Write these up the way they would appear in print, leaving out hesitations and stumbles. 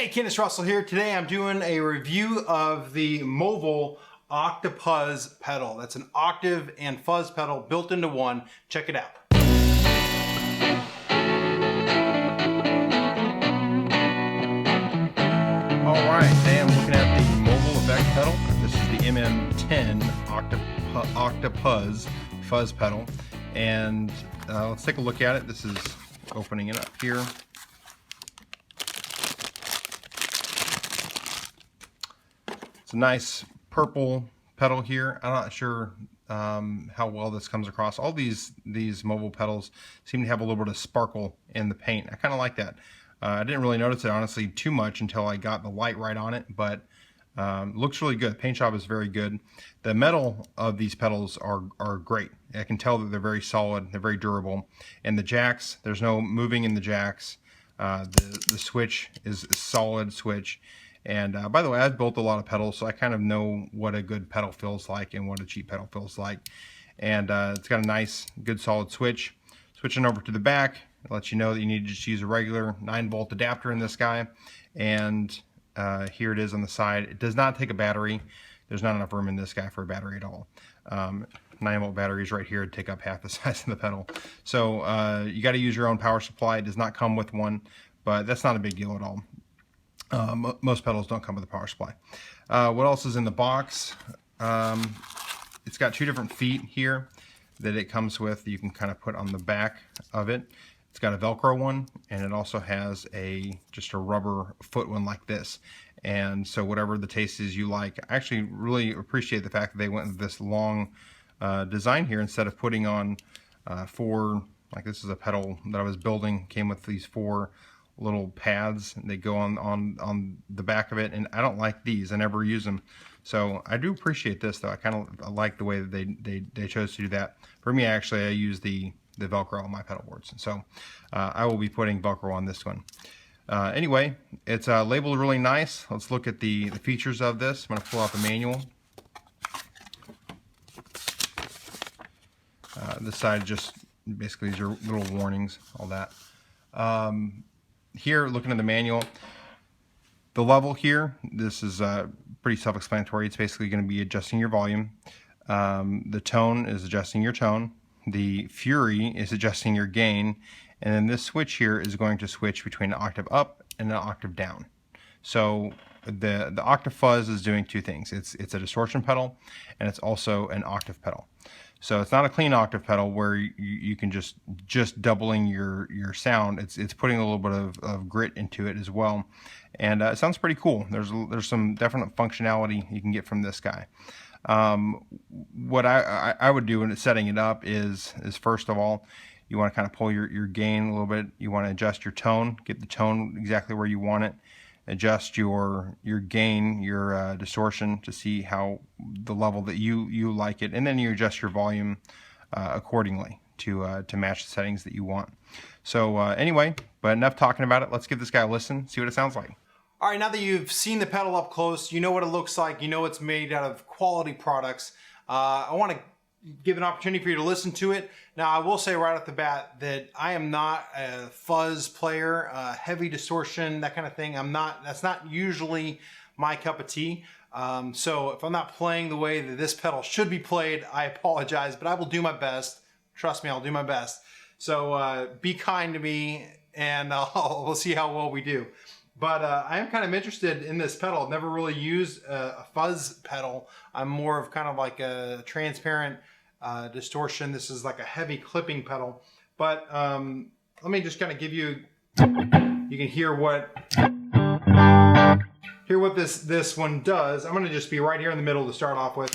Hey, Kennis Russell here. Today I'm doing a review of the Movall OctoPuzz pedal. That's an octave and fuzz pedal built into one. Check it out. Alright, today I'm looking at the Movall effect pedal. This is the MM10 OctoPuzz fuzz pedal. And let's take a look at it. This is opening it up here. It's a nice purple pedal here. I'm not sure how well this comes across. All these Movall pedals seem to have a little bit of sparkle in the paint. I kind of like that. I didn't really notice it honestly too much until I got the light right on it, but looks really good. Paint job is very good. The metal of these pedals are great. I can tell that they're very solid. They're very durable. And the jacks, there's no moving in the jacks. The switch is a solid switch. And by the way, I've built a lot of pedals, so I kind of know what a good pedal feels like and what a cheap pedal feels like. And it's got a nice, good, solid switch. Switching over to the back, it lets you know that you need to just use a regular 9-volt adapter in this guy. And here it is on the side. It does not take a battery. There's not enough room in this guy for a battery at all. 9-volt batteries right here take up half the size of the pedal. So you got to use your own power supply. It does not come with one, but that's not a big deal at all. Most pedals don't come with a power supply. What else is in the box? It's got two different feet here that it comes with. You can kind of put on the back of it. It's got a Velcro one, and it also has just a rubber foot one like this. And so whatever the taste is you like. I actually really appreciate the fact that they went with this long design here instead of putting on four, like this is a pedal that I was building, came with these four little pads. They go on the back of it, and I don't like these. I never use them. So I do appreciate this though. I kind of like the way that they chose to do that. For me, actually, I use the Velcro on my pedal boards. So I will be putting Velcro on this one. Anyway, it's labeled really nice. Let's look at the features of this. I'm going to pull out the manual. This side just basically is your little warnings, all that. Here, looking at the manual, the level here, this is pretty self-explanatory. It's basically going to be adjusting your volume. The tone is adjusting your tone. The fury is adjusting your gain. And then this switch here is going to switch between an octave up and an octave down. So the OctoPuzz is doing two things. It's a distortion pedal, and it's also an octave pedal. So it's not a clean octave pedal where you can just doubling your sound. It's putting a little bit of grit into it as well, and it sounds pretty cool. There's some definite functionality you can get from this guy. What I would do when it's setting it up is first of all, you want to kind of pull your gain a little bit. You want to adjust your tone, get the tone exactly where you want it. Adjust your gain, your distortion to see how the level that you like it, and then you adjust your volume accordingly to match the settings that you want. So anyway, but enough talking about it. Let's give this guy a listen, see what it sounds like. All right, now that you've seen the pedal up close, you know what it looks like, you know it's made out of quality products. I want to give an opportunity for you to listen to it. Now, I will say right off the bat that I am not a fuzz player, heavy distortion, that kind of thing. That's not usually my cup of tea. So if I'm not playing the way that this pedal should be played, I apologize, but I will do my best. Trust me, I'll do my best. So be kind to me, and we'll see how well we do. But I am kind of interested in this pedal. I've never really used a fuzz pedal. I'm more of kind of like a transparent distortion. This is like a heavy clipping pedal. But let me just kind of give you can hear what this one does. I'm going to just be right here in the middle to start off with.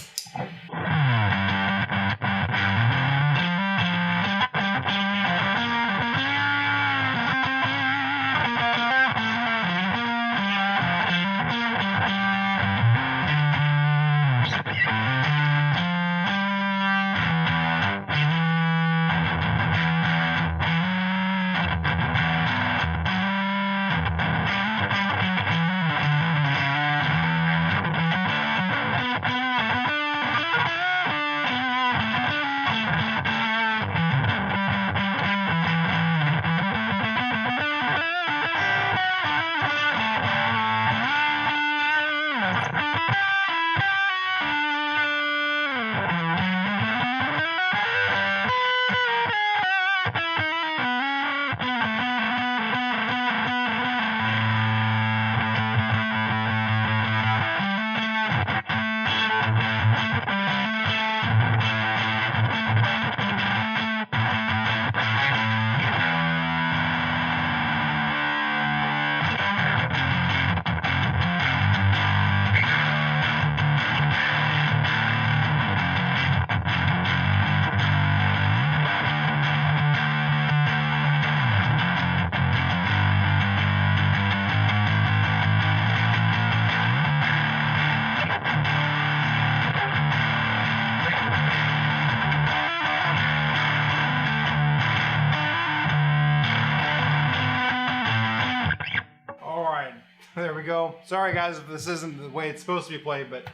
There we go. Sorry guys if this isn't the way it's supposed to be played, but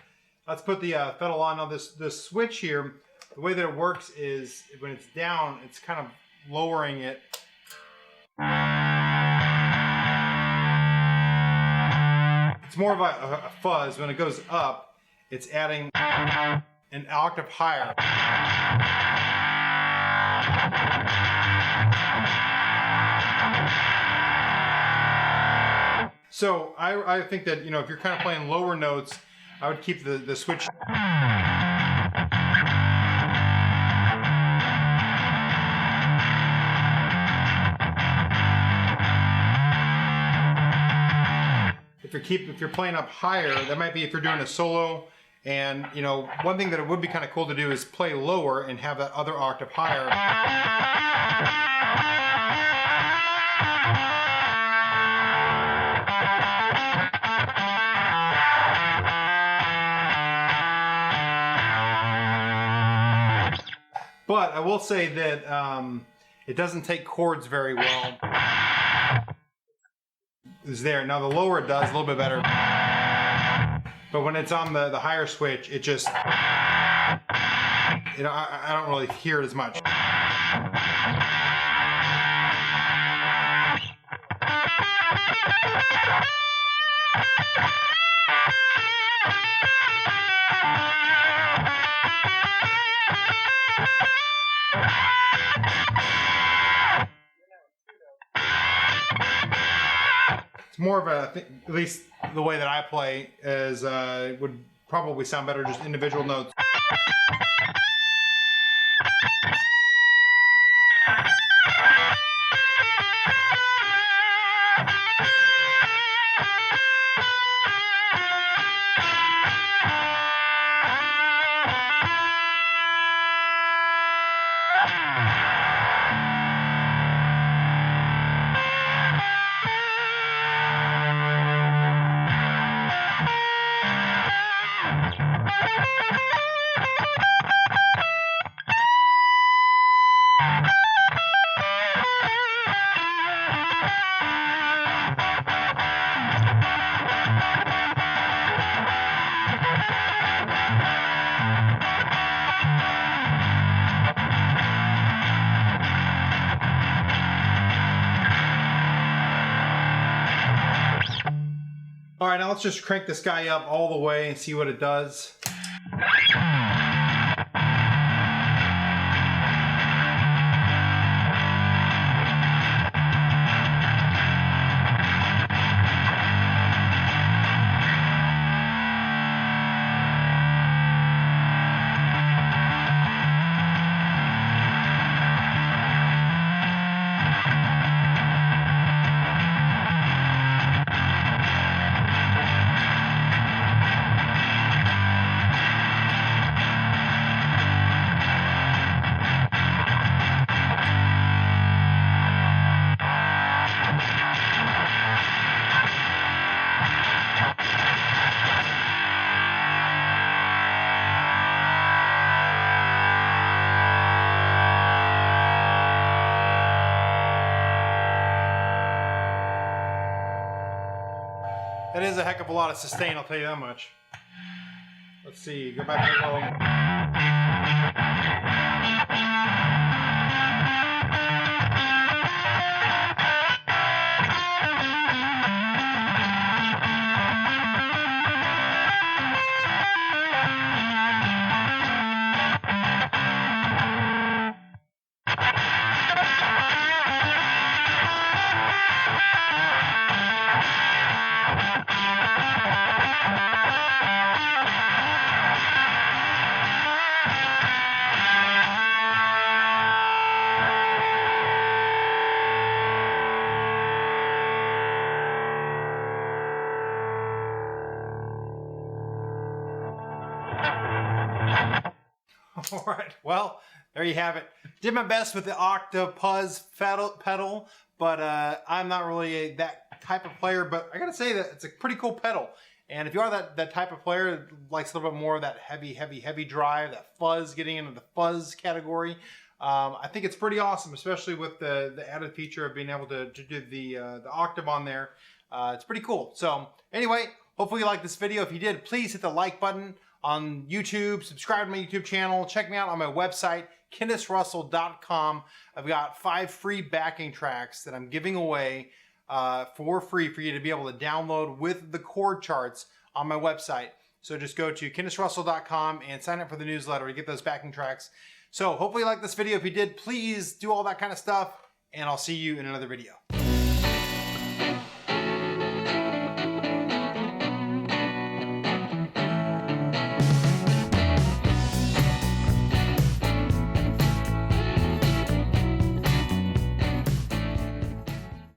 let's put the pedal on. Now this switch here, the way that it works is when it's down, it's kind of lowering it. It's more of a fuzz. When it goes up, it's adding an octave higher. So I think that, if you're kind of playing lower notes, I would keep the switch. If you're playing up higher, that might be if you're doing a solo. And one thing that it would be kind of cool to do is play lower and have that other octave higher. But I will say that it doesn't take chords very well. Is there. Now the lower it does a little bit better. But when it's on the higher switch, it just, I don't really hear it as much. It's more of a, at least the way that I play is, would probably sound better just individual notes. All right, now let's just crank this guy up all the way and see what it does. That is a heck of a lot of sustain, I'll tell you that much. Let's see, go back to low. All right, well, there you have it. Did my best with the OctoPuzz pedal, but I'm not really that type of player, but I gotta say that it's a pretty cool pedal. And if you are that type of player that likes a little bit more of that heavy drive, that fuzz, getting into the fuzz category, I think it's pretty awesome, especially with the added feature of being able to do the octave on there. It's pretty cool. So anyway, hopefully you liked this video. If you did, please hit the like button on YouTube, subscribe to my YouTube channel, check me out on my website, kennisrussell.com. I've got 5 free backing tracks that I'm giving away for free for you to be able to download with the chord charts on my website. So just go to kennisrussell.com and sign up for the newsletter to get those backing tracks. So hopefully you liked this video. If you did, please do all that kind of stuff, and I'll see you in another video.